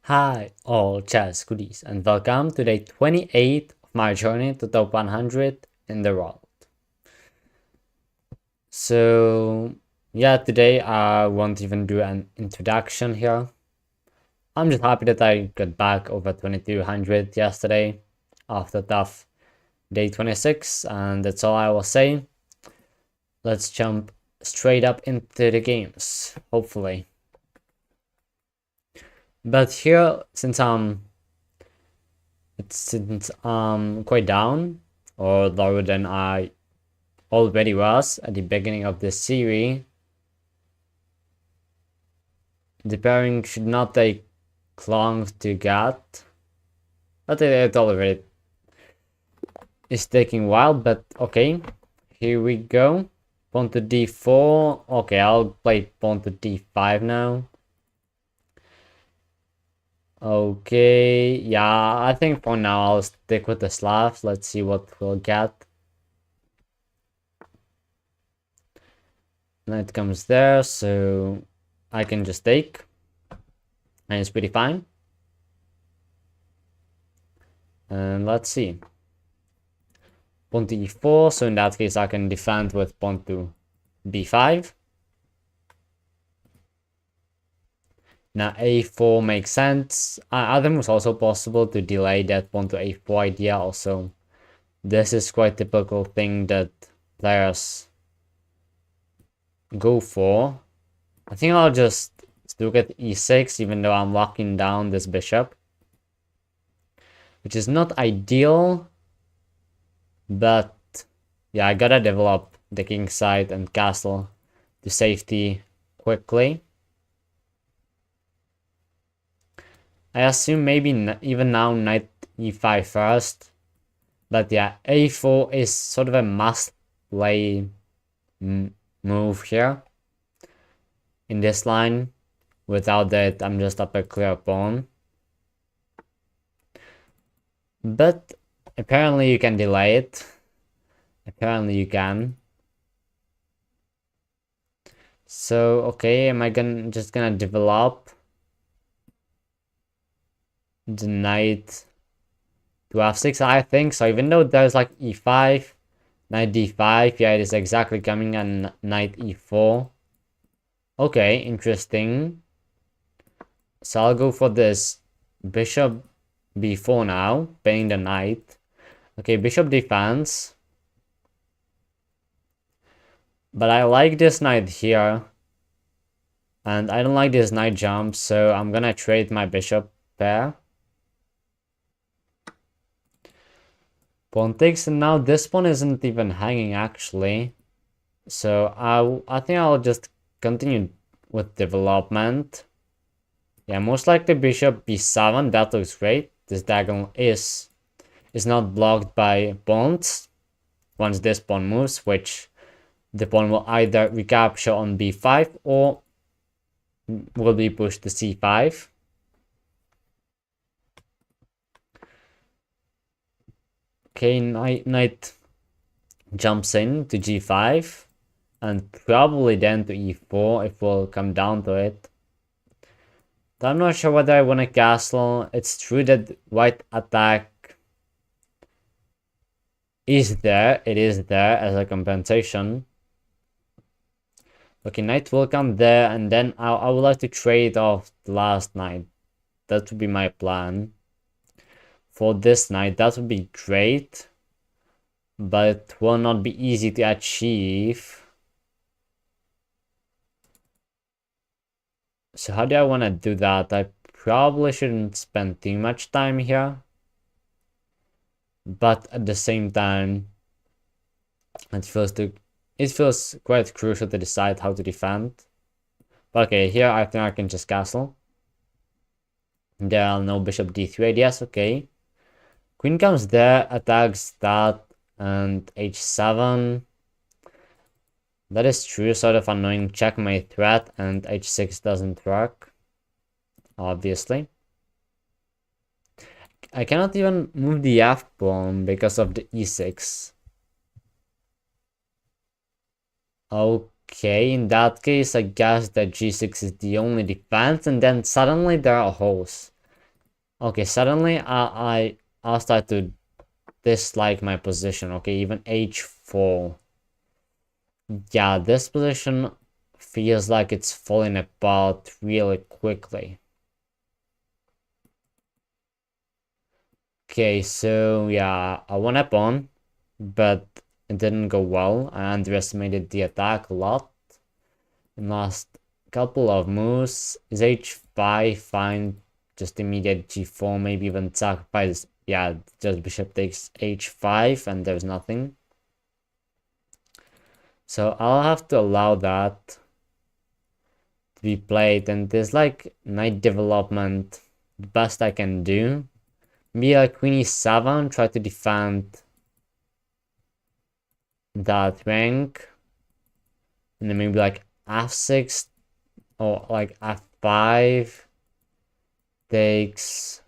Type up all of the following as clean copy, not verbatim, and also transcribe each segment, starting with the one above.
Hi all chess goodies and welcome to day 28 of my journey to top 100 in the world. So yeah, today I won't even do an introduction here. I'm just happy that I got back over 2200 yesterday after tough day 26, and that's all I will say. Let's jump straight up into the games, hopefully. But here, since quite down or lower than I already was at the beginning of this series, the pairing should not take long to get, but it already is taking a while. But okay, here we go. Pawn to d4. Okay, I'll play pawn to d5 now. Okay, yeah, I think for now I'll stick with the Slav. Let's see what we'll get. Knight comes there, so I can just take, and it's pretty fine. And let's see. Pawn to e4, so in that case I can defend with pawn to b5. Now a4 makes sense. I think it's also possible to delay that pawn to a4 idea also. This is quite typical thing that players go for. I think I'll just look at e6 even though I'm locking down this bishop, which is not ideal, but yeah, I gotta develop the king side and castle to safety quickly. I assume maybe even now knight e5 first, but yeah, a4 is sort of a must play move here in this line. Without that, I'm just up a clear pawn. But apparently you can delay it. Apparently you can. So okay, am I just gonna develop the knight to f6? I think so. Even though there's like e5, knight d5, yeah, it is exactly coming on knight e4. Okay, interesting. So I'll go for this bishop b4 now, paying the knight. Okay, bishop defense. But I like this knight here. And I don't like this knight jump, so I'm gonna trade my bishop pair. Pawn takes, and now this pawn isn't even hanging actually. So I think I'll just continue with development. Yeah, most likely bishop b7, that looks great. This diagonal is not blocked by pawns once this pawn moves, which the pawn will either recapture on b5 or will be pushed to c5. Okay, knight jumps in to g5 and probably then to e4 if we'll come down to it. I'm not sure whether I want a castle. It's true that white attack is there. It is there as a compensation. Okay, knight will come there, and then I would like to trade off the last knight. That would be my plan. For this knight, that would be great. But it will not be easy to achieve. So how do I want to do that? I probably shouldn't spend too much time here. But at the same time, it feels quite crucial to decide how to defend. But okay, here I think I can just castle. There are no bishop d3. Yes, okay. Queen comes there, attacks that, and h7. That is true, sort of annoying checkmate threat, and h6 doesn't work, obviously. I cannot even move the f pawn because of the e6. Okay, in that case, I guess that g6 is the only defense, and then suddenly there are holes. Okay, suddenly I'll start to dislike my position. Okay, even h4. Yeah, this position feels like it's falling apart really quickly. Okay, so yeah, I won a pawn, but it didn't go well. I underestimated the attack a lot. In last couple of moves, is h5 fine? Just immediate g4, maybe even sacrifice. Yeah, just bishop takes h5 and there's nothing. So I'll have to allow that to be played, and there's like knight development, the best I can do. Maybe like queen e7, try to defend that rank, and then maybe like f6 or like f5 takes.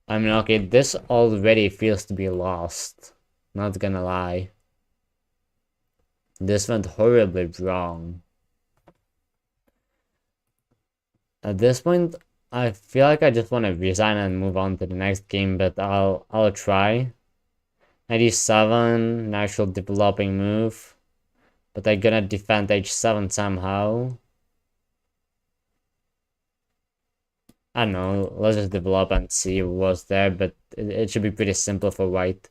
I mean, okay, this already feels to be lost. Not gonna lie. This went horribly wrong. At this point, I feel like I just want to resign and move on to the next game, but I'll try. 97, natural developing move. But I'm gonna defend h7 somehow. I don't know, let's just develop and see what's there, but it should be pretty simple for white.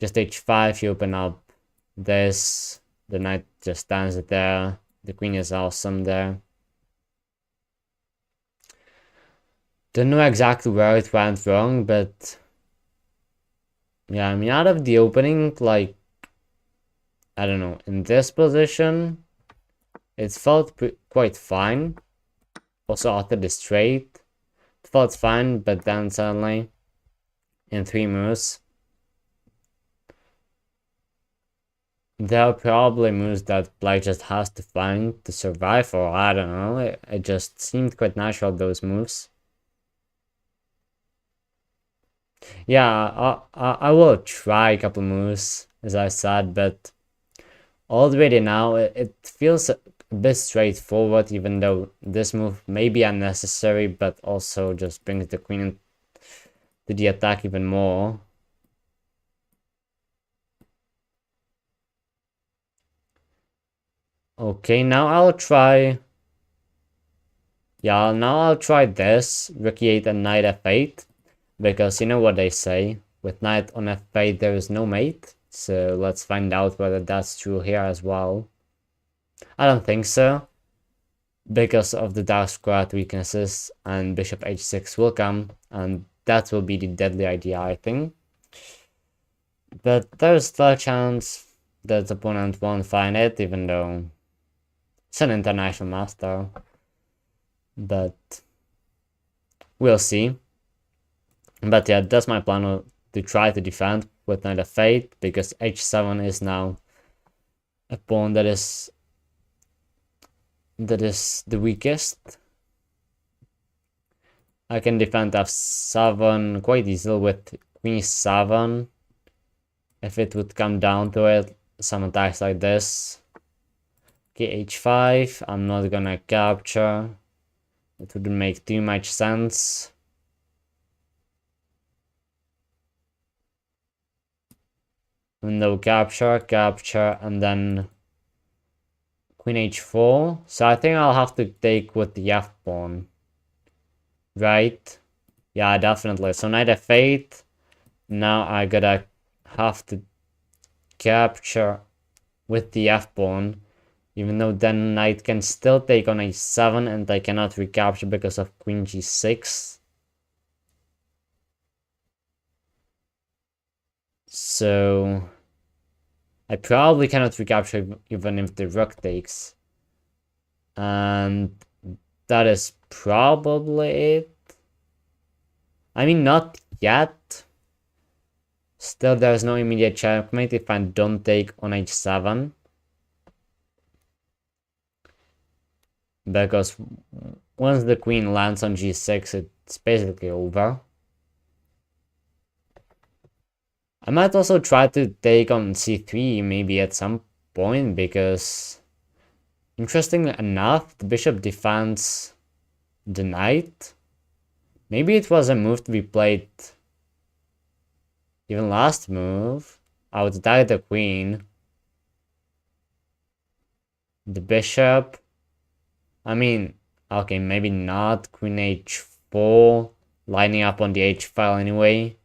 Just h5, you open up this, the knight just stands there, the queen is awesome there. Don't know exactly where it went wrong, but yeah, I mean, out of the opening, like, I don't know, in this position, it felt quite fine. Also after the straight, it felt fine, but then suddenly, in 3 moves, there are probably moves that Black just has to find to survive, or I don't know, it just seemed quite natural, those moves. Yeah, I will try a couple moves, as I said, but already now it feels a bit straightforward, even though this move may be unnecessary, but also just brings the queen to the attack even more. Okay, now I'll try. Yeah, now I'll try this, recreate a knight f8, because you know what they say, with knight on f8 there is no mate, so let's find out whether that's true here as well. I don't think so, because of the dark squared weaknesses, and bishop h6 will come, and that will be the deadly idea, I think. But there's still a chance that the opponent won't find it, even though it's an international master. But we'll see. But yeah, that's my plan, to try to defend with knight f8, because h7 is now a pawn that is the weakest. I can defend f7 quite easily with queen e7 if it would come down to it, some attacks like this. Okay, h5, I'm not gonna capture, it wouldn't make too much sense. No, capture, and then queen h4. So I think I'll have to take with the f pawn. Right? Yeah, definitely. So knight f8. Now I gotta have to capture with the f pawn. Even though then knight can still take on a7 and I cannot recapture because of queen g6. So I probably cannot recapture even if the rook takes. And that is probably it. I mean, not yet. Still, there's no immediate checkmate if I don't take on h7. Because once the queen lands on g6, it's basically over. I might also try to take on c3 maybe at some point, because interestingly enough, the bishop defends the knight. Maybe it was a move to be played even last move. I would attack the queen. The bishop. I mean, okay, maybe not. Queen h4. Lining up on the h file anyway.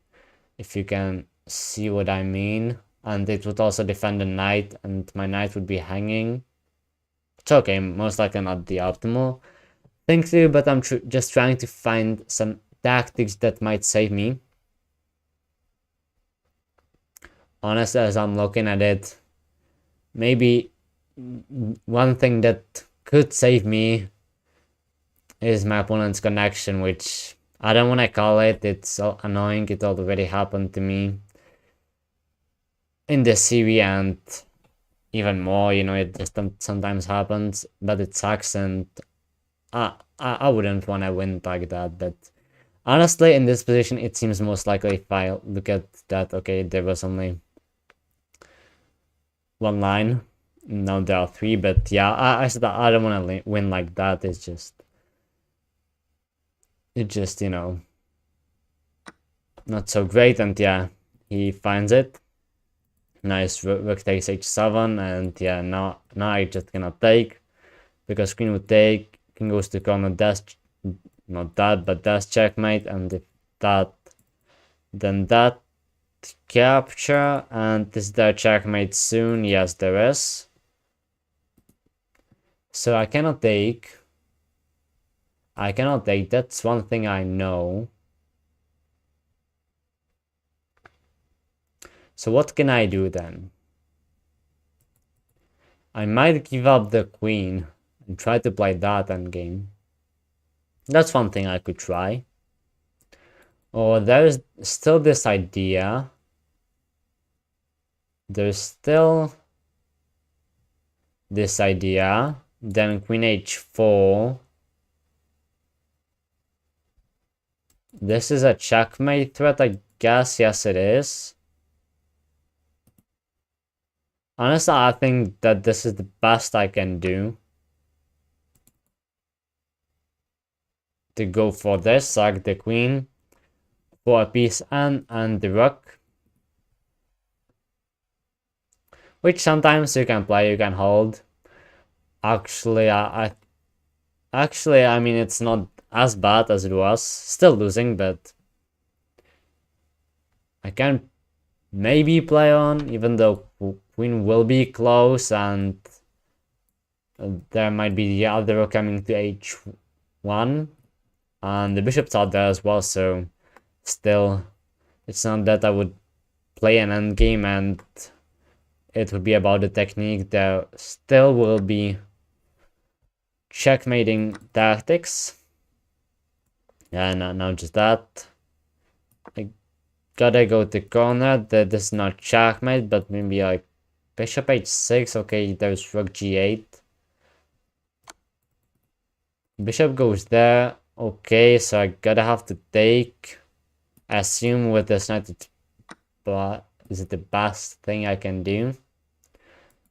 If you can see what I mean. And it would also defend the knight, and my knight would be hanging. It's okay, most likely not the optimal thing to do, but I'm just trying to find some tactics that might save me. Honestly, as I'm looking at it, maybe one thing that could save me is my opponent's connection, which I don't want to call it. It's so annoying. It already happened to me in the series, and even more, you know, it just sometimes happens, but it sucks, and I wouldn't want to win like that. But honestly, in this position, it seems most likely if I look at that, okay, there was only one line. Now there are three, but yeah, I said I don't want to win like that. It's just, you know, not so great. And yeah, he finds it. Nice, rook takes h7, and yeah, now I just cannot take, because queen would take, king goes to corner, dash, not that, but dash checkmate, and if that, then that capture, and is there checkmate soon? Yes, there is. So I cannot take. That's one thing I know. So what can I do then? I might give up the queen and try to play that endgame. That's one thing I could try. Or there's still this idea. There's still this idea. Then queen h4. This is a checkmate threat, I guess. Yes, it is. Honestly, I think that this is the best I can do. To go for this, sack the queen for a piece and the rook. Which sometimes you can play, you can hold. Actually, I mean, it's not as bad as it was. Still losing, but I can maybe play on, even though queen will be close, and there might be the other rook coming to h1, and the bishop's out there as well, so still, it's not that I would play an endgame and it would be about the technique. There still will be checkmating tactics. Yeah, not just that. I gotta go to corner. That is not checkmate, but maybe like bishop h6. Okay, there's rook g8. Bishop goes there. Okay, so I gotta have to take. I assume with this knight, but is it the best thing I can do?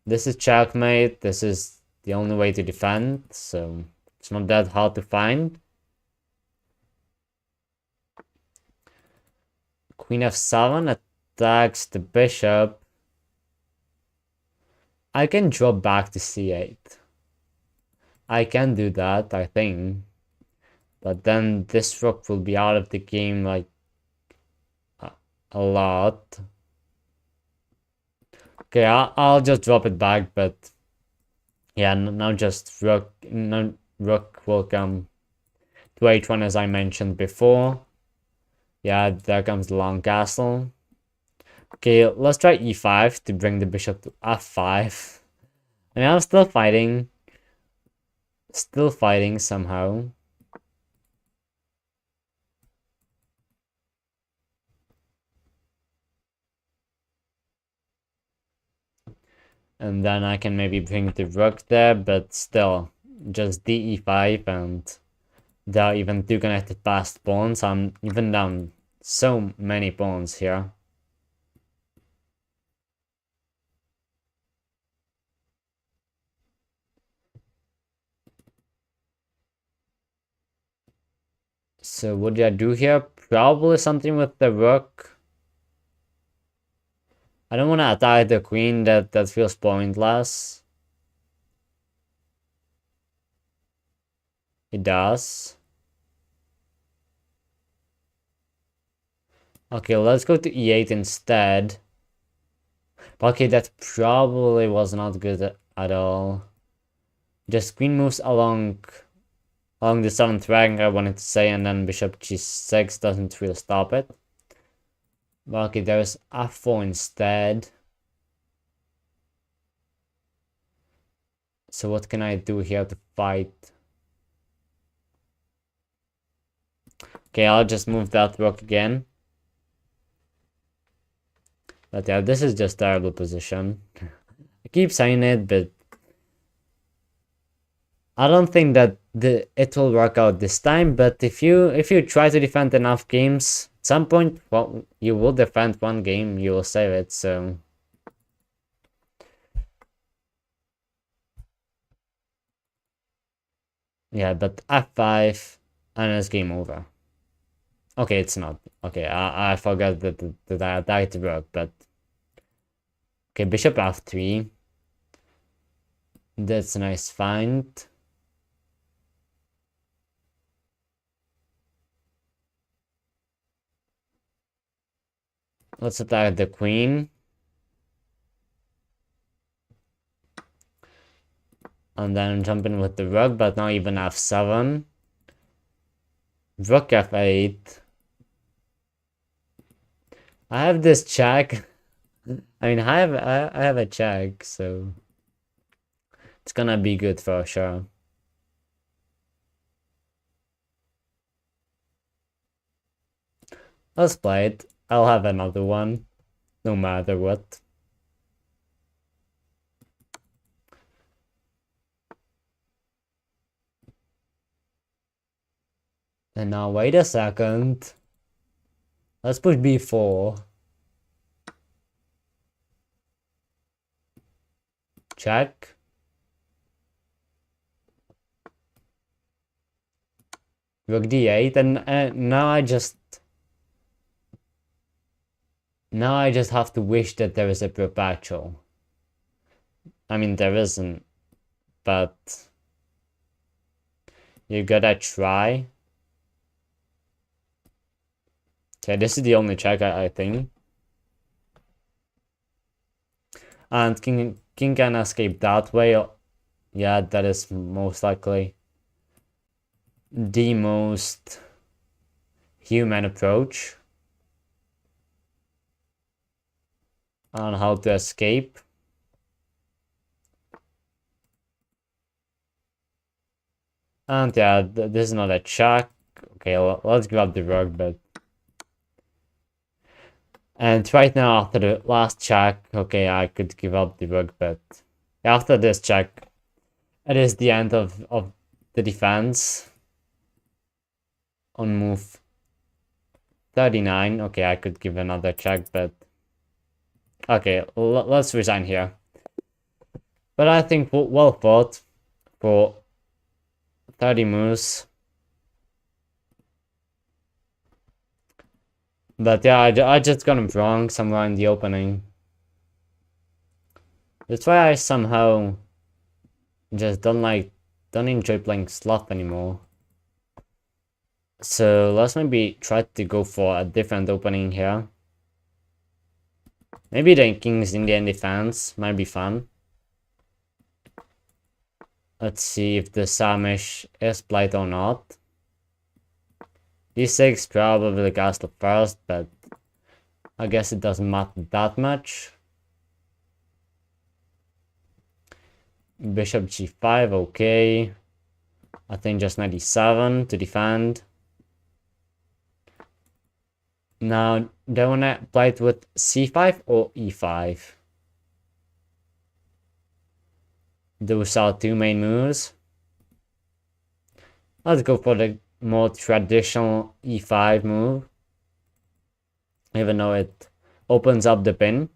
This is checkmate. This is the only way to defend, so it's not that hard to find. Queen f7 attacks the bishop. I can drop back to c8. I can do that, I think. But then this rook will be out of the game like a lot. Okay, I'll just drop it back, but yeah, now just rook will come to h1 as I mentioned before. Yeah, there comes the long castle. Okay, let's try e5 to bring the bishop to f5. I mean, I'm still fighting. Still fighting somehow. And then I can maybe bring the rook there, but still, just d5, and there are even two connected passed pawns. I'm even down so many pawns here. So what did I do here? Probably something with the rook. I don't want to attack the queen, that feels pointless. It does. Okay, let's go to e8 instead. Okay, that probably was not good at all. Just queen moves along the 7th rank, I wanted to say, and then bishop g6 doesn't really stop it. Okay, there's f4 instead. So what can I do here to fight? Okay, I'll just move that rook again. But yeah, this is just terrible position. I keep saying it, but I don't think that it will work out this time. But if you try to defend enough games, at some point, well, you will defend one game, you will save it. So yeah, but f5 and it's game over. Okay, it's not. Okay, I forgot that I attacked the rook, but okay, bishop f3. That's a nice find. Let's attack the queen. And then jump in with the rook, but now even f7. Rook f8. I have this check. I mean, I have a check, so it's gonna be good for sure. Let's play it. I'll have another one, no matter what. And now wait a second. Let's push b4. Check. Rook d8, and now I just have to wish that there is a perpetual. I mean, there isn't, but you gotta try. Okay, this is the only check, I think. And king can escape that way. Yeah, that is most likely the most human approach on how to escape. And yeah, this is not a check. Okay, let's grab the rook, but... And right now, after the last check, okay, I could give up the rook, but after this check, it is the end of the defense. On move 39, okay, I could give another check, but... Okay, let's resign here. But I think well fought for 30 moves. But yeah, I just got him wrong somewhere in the opening. That's why I somehow just don't enjoy playing Sloth anymore. So let's maybe try to go for a different opening here. Maybe the King's Indian defense might be fun. Let's see if the Samish is played or not. D6 probably castle first, but I guess it doesn't matter that much. Bishop g5, okay. I think just 97 to defend. Now, do I want to play it with c5 or e5? Those are two main moves. Let's go for the more traditional e5 move, even though it opens up the pin.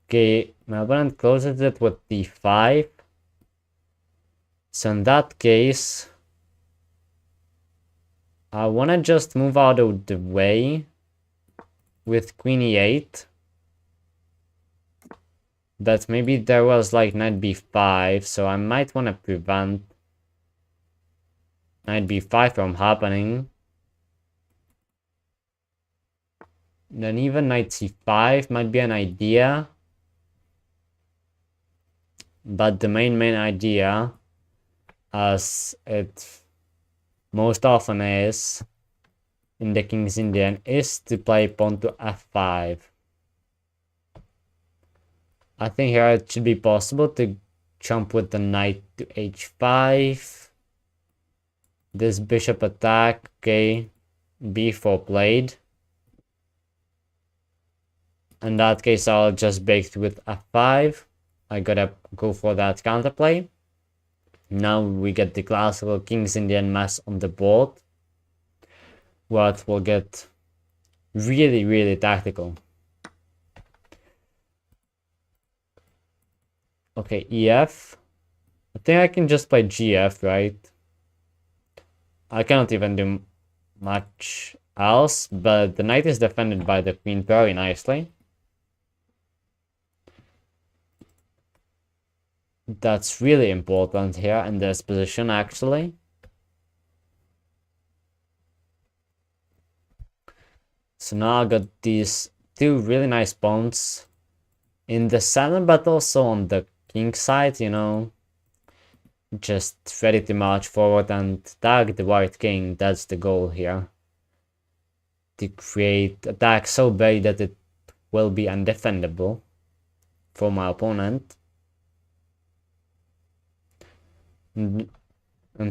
Okay, my opponent closes it with d5. So in that case, I want to just move out of the way with queen e8. But maybe there was like knight b5, so I might want to prevent knight b5 from happening. Then even knight c5 might be an idea. But the main idea, as it most often is in the King's Indian, is to play pawn to f5. I think here it should be possible to jump with the knight to h5. This bishop attack, okay, b4 played. In that case, I'll just bait with f5. I gotta go for that counterplay. Now we get the classical King's Indian mess on the board. What will get really, really tactical. Okay, EF. I think I can just play GF, right? I cannot even do much else, but the knight is defended by the queen very nicely. That's really important here in this position, actually. So now I got these two really nice pawns in the center, but also on the king side, you know. Just ready to march forward and tag the white king. That's the goal here. To create attack so big that it will be undefendable for my opponent. And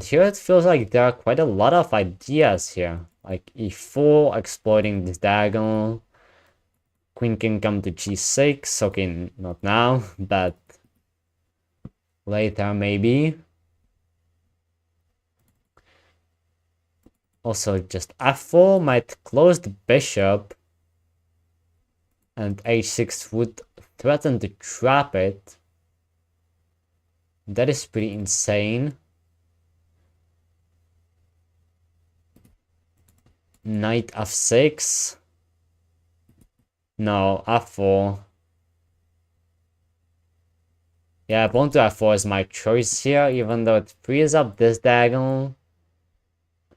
here it feels like there are quite a lot of ideas here. Like e4, exploiting this diagonal. Queen can come to g6. Okay, not now, but later maybe. Also, just f4 might close the bishop. And h6 would threaten to trap it. That is pretty insane. Knight f6. No, f4. Yeah, pawn to f4 is my choice here, even though it frees up this diagonal.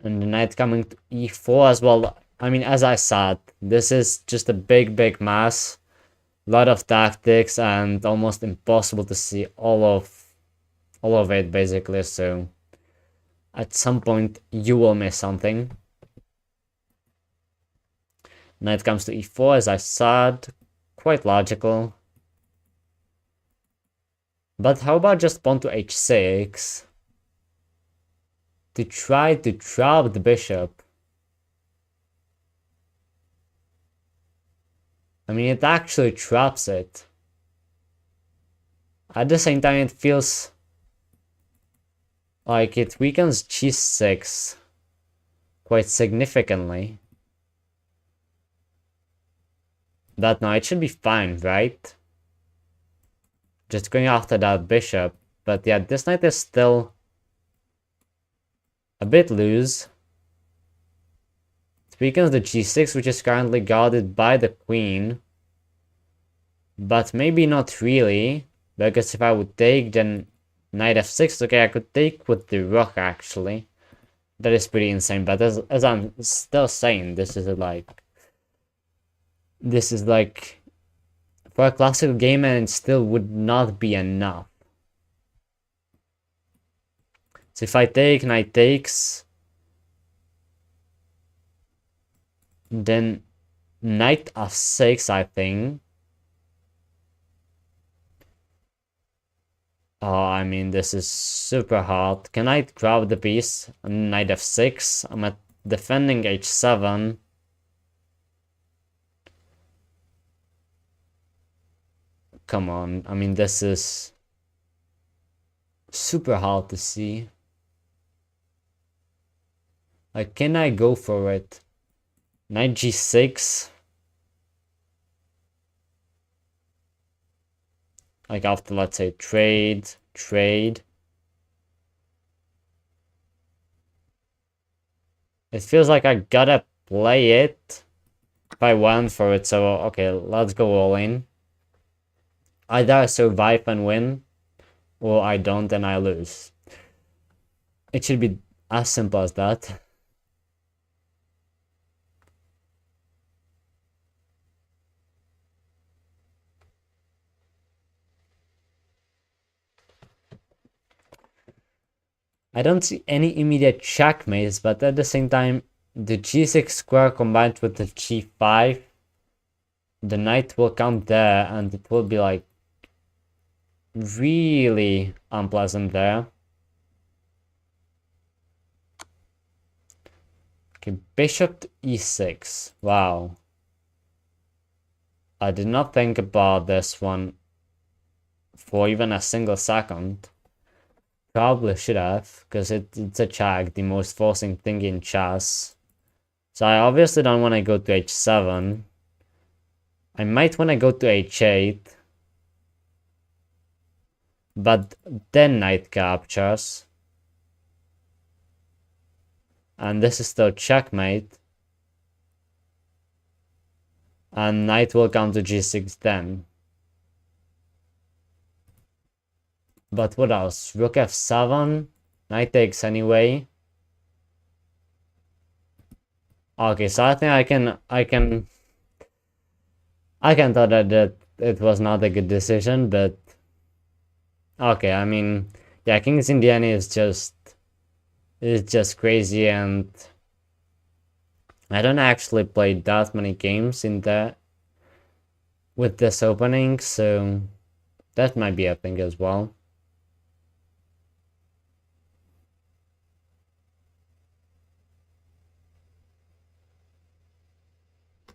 And the knight coming to e4 as well. I mean, as I said, this is just a big mess. A lot of tactics and almost impossible to see all of it, basically. So at some point you will miss something. Knight comes to e4, as I said. Quite logical. But how about just pawn to h6? To try to trap the bishop. I mean, it actually traps it. At the same time, it feels like it weakens g6 quite significantly. That knight should be fine, right? Just going after that bishop. But yeah, this knight is still a bit loose. It weakens the g6, which is currently guarded by the queen. But maybe not really. Because if I would take, then knight f6, okay, I could take with the rook, actually. That is pretty insane, but as I'm still saying, this is like for a classical game, and it still would not be enough. So if I take, knight takes, then knight f6, I think. Oh, I mean, this is super hard. Can I grab the piece? Knight f6. I'm at defending h7. Come on. I mean, this is super hard to see. Like, can I go for it? Knight g6. Like after, let's say, trade. It feels like I gotta play it if I went for it, so okay, let's go all in. Either I survive and win, or I don't and I lose. It should be as simple as that. I don't see any immediate checkmates, but at the same time, the g6 square combined with the g5, the knight will come there and it will be like really unpleasant there. Okay, bishop to e6. Wow. I did not think about this one for even a single second. Probably should have, because it's a check, the most forcing thing in chess. So I obviously don't want to go to h7. I might want to go to h8. But then knight captures. And this is still checkmate. And knight will come to g6 then. But what else? Rook f7. Knight takes anyway. Okay, so I think I can tell that it was not a good decision, but okay, I mean, yeah, King's Indiana is just crazy, and I don't actually play that many games in that with this opening, so that might be a thing as well.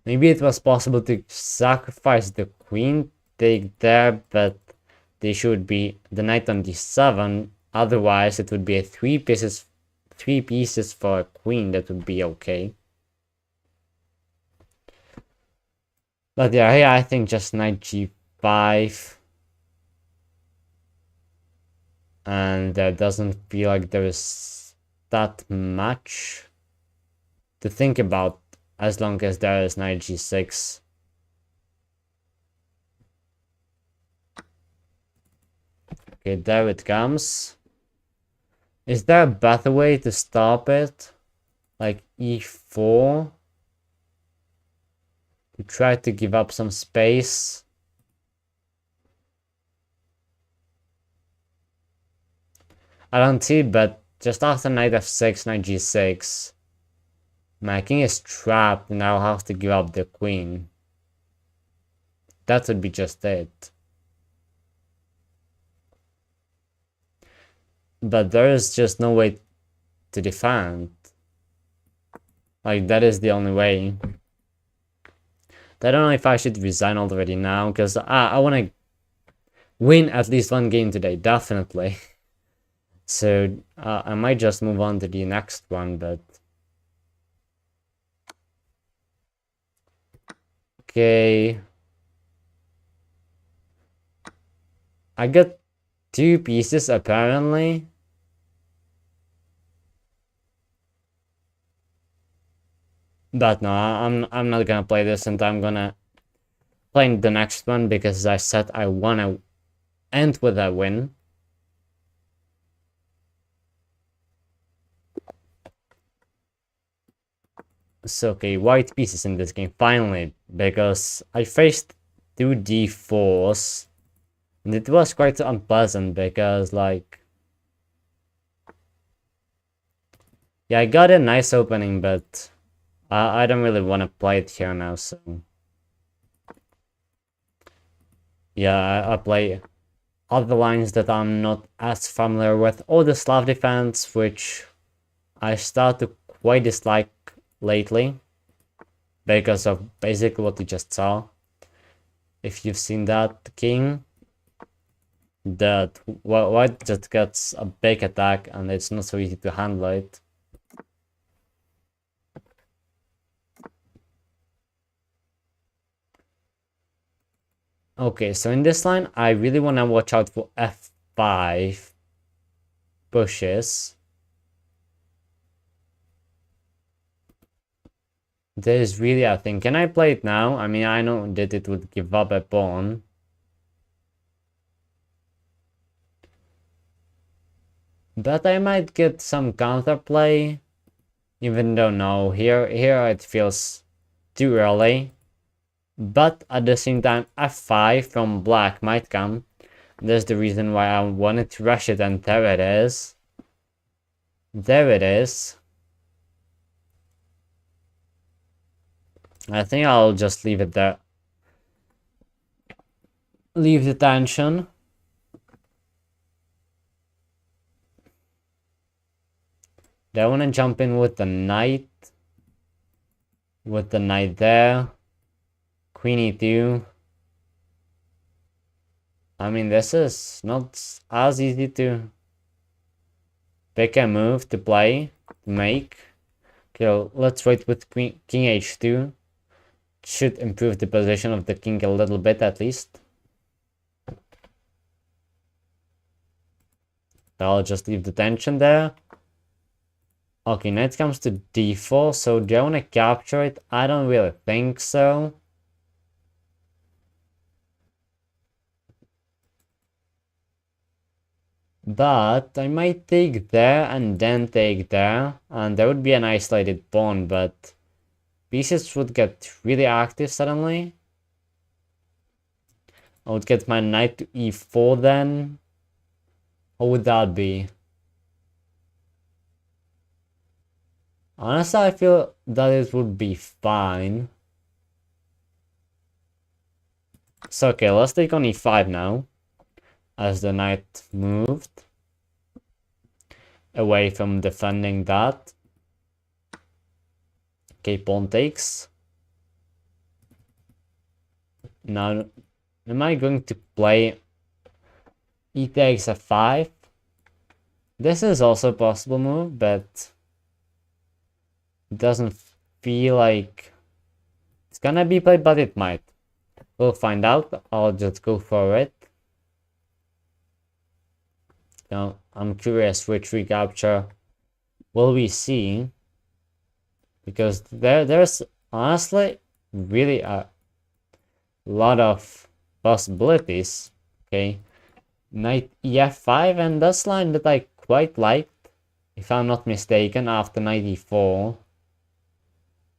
Maybe it was possible to sacrifice the queen, take there, but the issue would be the knight on d7. Otherwise, it would be a three pieces for a queen. That would be okay. But yeah, here I think just knight g5. And there doesn't feel like there is that much to think about as long as there is knight g6. Okay, there it comes. Is there a better way to stop it? Like e4? To try to give up some space? I don't see, but just after knight f6, knight g6, my king is trapped and I'll have to give up the queen. That would be just it. But there is just no way to defend. Like, that is the only way. I don't know if I should resign already now, because I want to win at least one game today, definitely. So I might just move on to the next one, but... Okay. I got two pieces, apparently. But no, I'm not gonna play this, and I'm gonna play the next one because I said I wanna end with a win. So okay, white pieces in this game finally, because I faced two d4s, and it was quite unpleasant because like, yeah, I got a nice opening, but I don't really want to play it here now, so... Yeah, I play other lines that I'm not as familiar with, or the Slav defense, which I start to quite dislike lately, because of basically what you just saw. If you've seen that king, that white just gets a big attack and it's not so easy to handle it. Okay, so in this line, I really want to watch out for f5 pushes. There's really a thing. Can I play it now? I mean, I know that it would give up a pawn. But I might get some counterplay. Even though no, here it feels too early. But at the same time, f5 from black might come. That's the reason why I wanted to rush it, and there it is. There it is. I think I'll just leave it there. Leave the tension. They want to jump in with the knight. With the knight there. Queen e2. I mean, this is not as easy to pick a move to play, to make. Okay, let's wait with king h2. Should improve the position of the king a little bit at least. I'll just leave the tension there. Okay, knight comes to d4, so do I want to capture it? I don't really think so. But I might take there and then take there, and there would be an isolated pawn, but pieces would get really active suddenly. I would get my knight to e4 then. What would that be? Honestly, I feel that it would be fine. So okay, let's take on e5 now, as the knight moved away from defending that. Okay, pawn takes. Now, am I going to play e takes f5? This is also a possible move, but it doesn't feel like it's gonna be played, but it might. We'll find out. I'll just go for it. Now, I'm curious which recapture will we see, because there's honestly really a lot of possibilities. Okay, knight ef5, and that's line that I quite liked, if I'm not mistaken. After knight e4,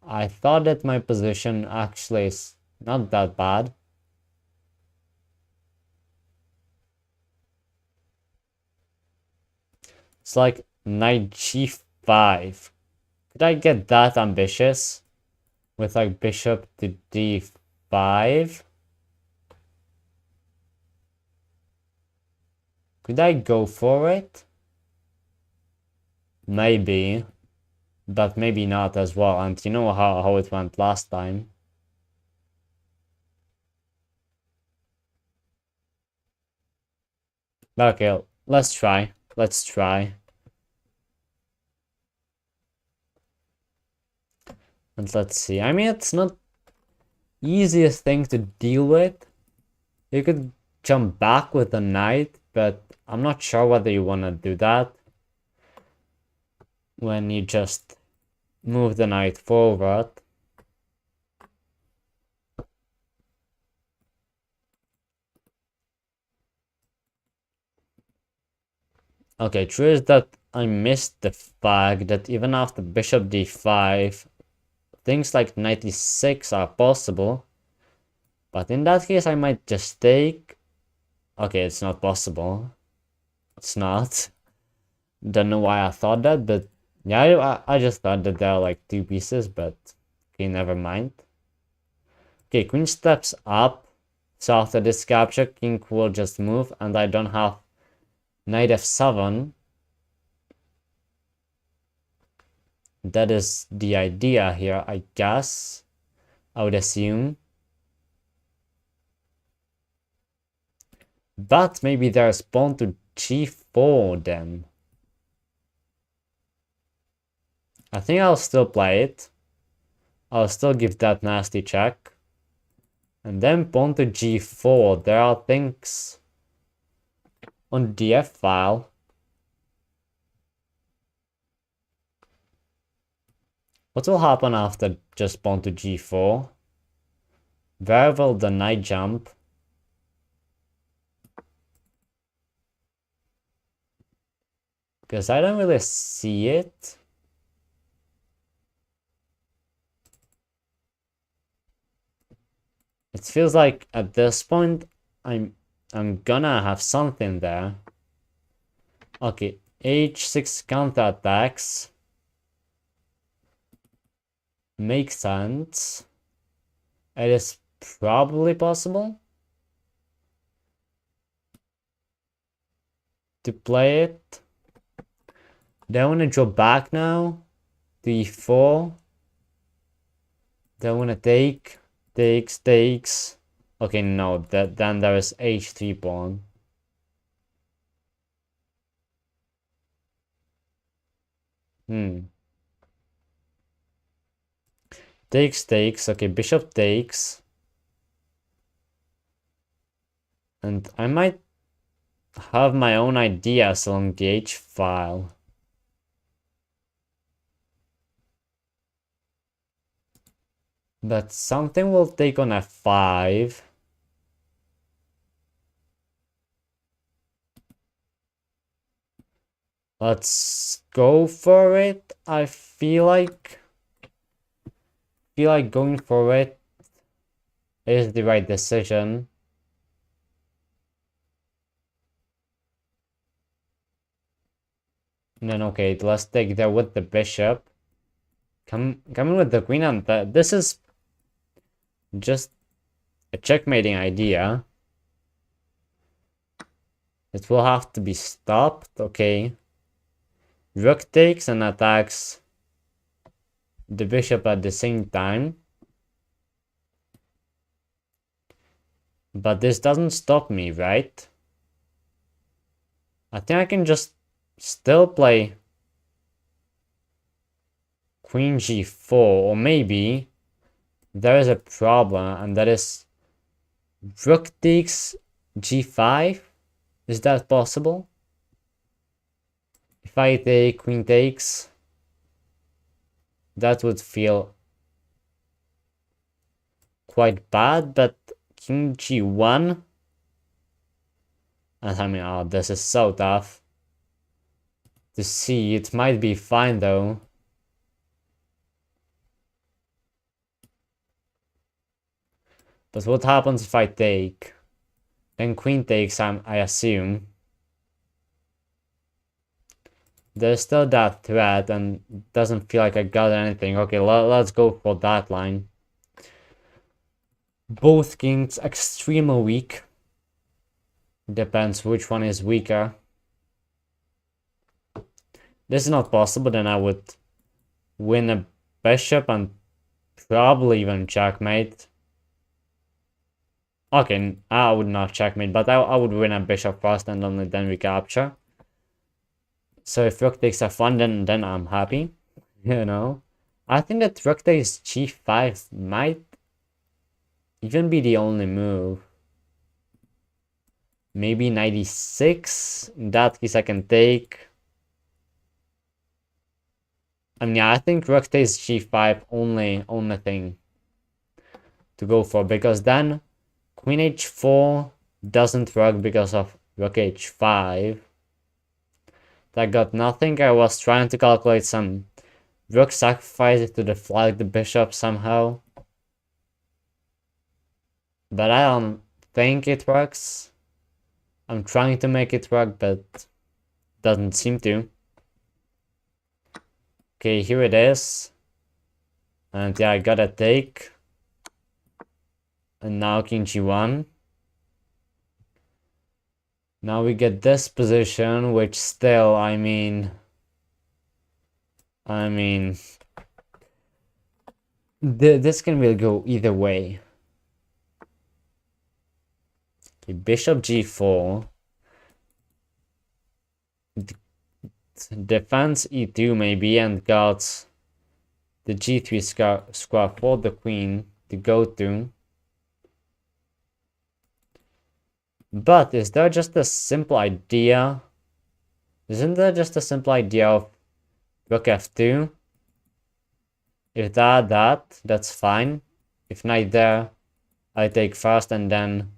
I thought that my position actually is not that bad. It's like knight g5. Could I get that ambitious with like bishop to d5? Could I go for it? Maybe, but maybe not as well. And you know how it went last time. Okay, let's try. Let's try. And let's see. I mean, it's not easiest thing to deal with. You could jump back with the knight, but I'm not sure whether you want to do that when you just move the knight forward. Okay, true is that I missed the fact that even after bishop d5, things like knight e6 are possible. But in that case, I might just take... Okay, it's not possible. It's not. Don't know why I thought that, but yeah, I just thought that there are like two pieces, but okay, never mind. Okay, queen steps up. So after this capture, king will just move, and I don't have knight f7. That is the idea here, I guess. I would assume. But maybe there's pawn to g4 then. I think I'll still play it. I'll still give that nasty check. And then pawn to g4. There are things on the f file. What will happen after just pawn to g4? Where will the knight jump? Because I don't really see it. It feels like at this point I'm gonna have something there. Okay, h6 counterattacks. Makes sense. It is probably possible to play it. Then I wanna draw back now. d4. Then I wanna take. Takes. Okay, no, then there is h3 pawn. Takes. Okay, bishop takes. And I might have my own ideas along the h file. But something will take on f5. Let's go for it. I feel like going for it is the right decision. And then okay, let's take there with the bishop. Coming with the queen, and this is just a checkmating idea. It will have to be stopped. Okay. Rook takes and attacks the bishop at the same time. But this doesn't stop me, right? I think I can just still play queen g4, or maybe there is a problem, and that is rook takes g5. Is that possible? If I take queen takes, that would feel quite bad, but king g1, and I mean, oh, this is so tough to see. It might be fine though. But what happens if I take? Then queen takes, I assume. There's still that threat and doesn't feel like I got anything. Okay, let's go for that line. Both kings extremely weak. Depends which one is weaker. This is not possible, then I would win a bishop and probably even checkmate. Okay, I would not checkmate, but I would win a bishop first and only then recapture. So if rook takes f1, then I'm happy, you know. I think that rook takes g5 might even be the only move. Maybe 96. In that case, I can take. I mean, yeah, I think rook takes g5 only thing to go for, because then queen h4 doesn't work because of rook h5. That got nothing. I was trying to calculate some rook sacrifices to deflect the bishop somehow, but I don't think it works. I'm trying to make it work, but doesn't seem to. Okay, here it is. And yeah, I got a take. And now king g1. Now we get this position, which still, I mean, this can really go either way. Okay, bishop g4. Defense e2 maybe, and got the g3 square for the queen to go to. But is there just a simple idea? Isn't there just a simple idea of rook f2? If that's fine. If knight there, I take first and then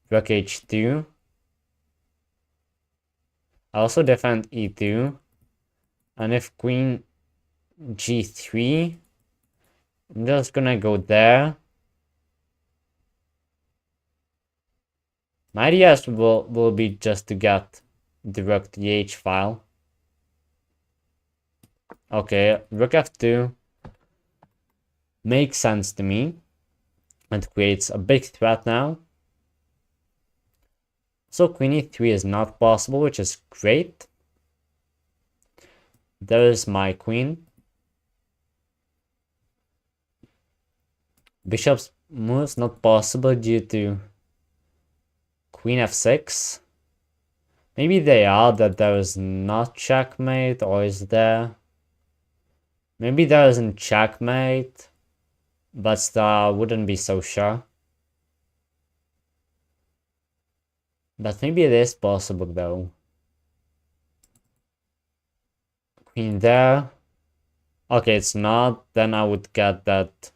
rook h2. I also defend e2. And if queen g3, I'm just gonna go there. My idea will be just to get the rook to the h file. Okay, rook f2 makes sense to me and creates a big threat now. So queen e3 is not possible, which is great. There is my queen. Bishop's moves not possible due to queen f6. Maybe they are, that there is not checkmate, or is there? Maybe there isn't checkmate, but still I wouldn't be so sure. But maybe it is possible though. Queen there. Okay, it's not, then I would get that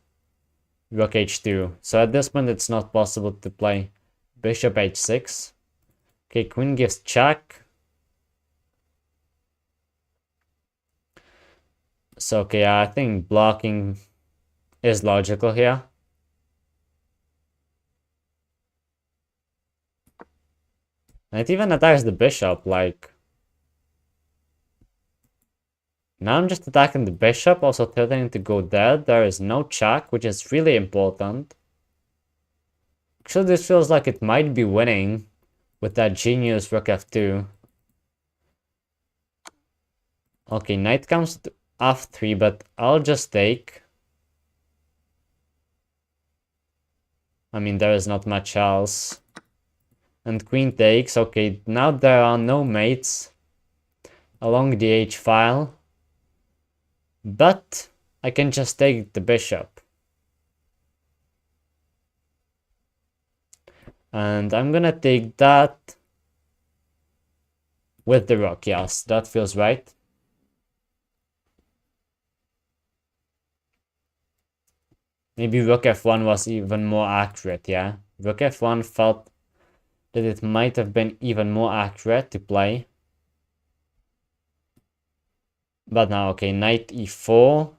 rook h2. So at this point it's not possible to play bishop h6. Okay, queen gives check. So okay, I think blocking is logical here. And it even attacks the bishop, like... Now I'm just attacking the bishop, also threatening to go dead. There is no check, which is really important. Actually, this feels like it might be winning with that genius rook f2. Okay, knight comes to f3, but I'll just take. I mean, there is not much else. And queen takes. Okay, now there are no mates along the h file. But I can just take the bishop. And I'm gonna take that with the rook. Yes, that feels right. Maybe rook f1 was even more accurate, yeah? Rook f1 felt that it might have been even more accurate to play. But now, okay, knight e4.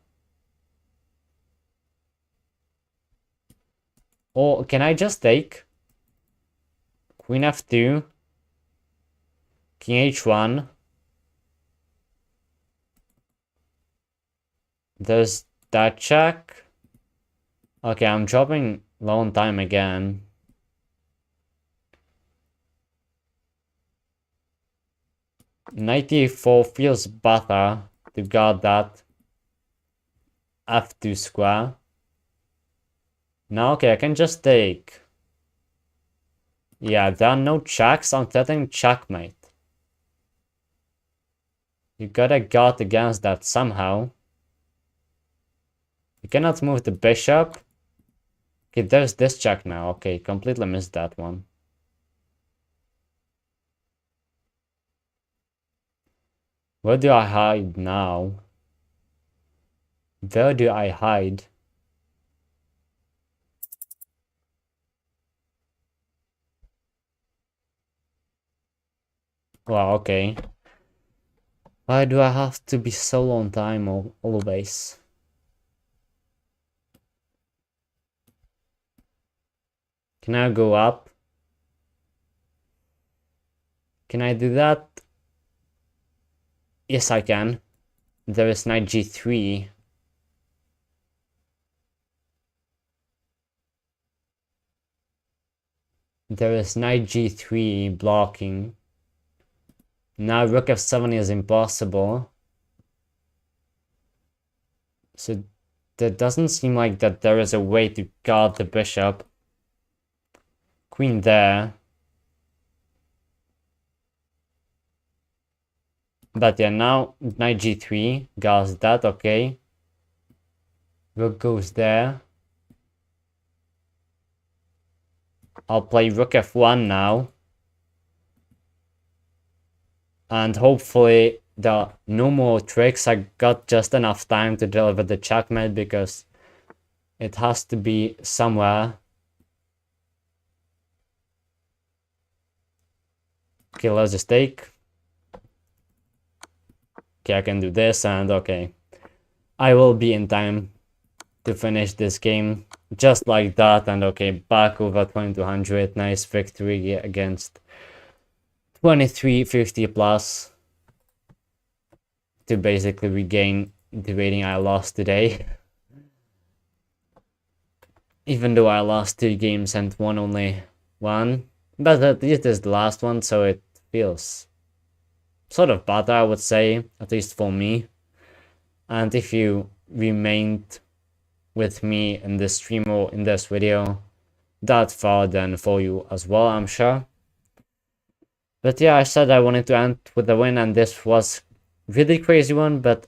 Or can I just take queen f2, king h1. There's that check. Okay, I'm dropping low on time again. Knight e4 feels better to guard that f2 square. Now, okay, I can just take. Yeah, there are no checks. I'm threatening checkmate. You gotta guard against that somehow. You cannot move the bishop. Okay, there's this check now. Okay, completely missed that one. Where do I hide now? Where do I hide? Well, okay. Why do I have to be so long time always? Can I go up? Can I do that? Yes, I can. There is knight g3. There is knight g3 blocking. Now rook f7 is impossible. So there doesn't seem like that there is a way to guard the bishop. Queen there. But yeah, now knight g3 guards that, okay. Rook goes there. I'll play rook f1 now. And hopefully the no more tricks. I got just enough time to deliver the checkmate because it has to be somewhere. Okay, let's just take. Okay, I can do this, and okay. I will be in time to finish this game just like that, and okay, back over 2200. Nice victory against 2350 plus to basically regain the rating I lost today. Even though I lost 2 games and won only 1, but at least it's the last one, so it feels sort of better, I would say, at least for me. And if you remained with me in this stream or in this video that far, then for you as well, I'm sure. But yeah, I said I wanted to end with a win, and this was really crazy one, but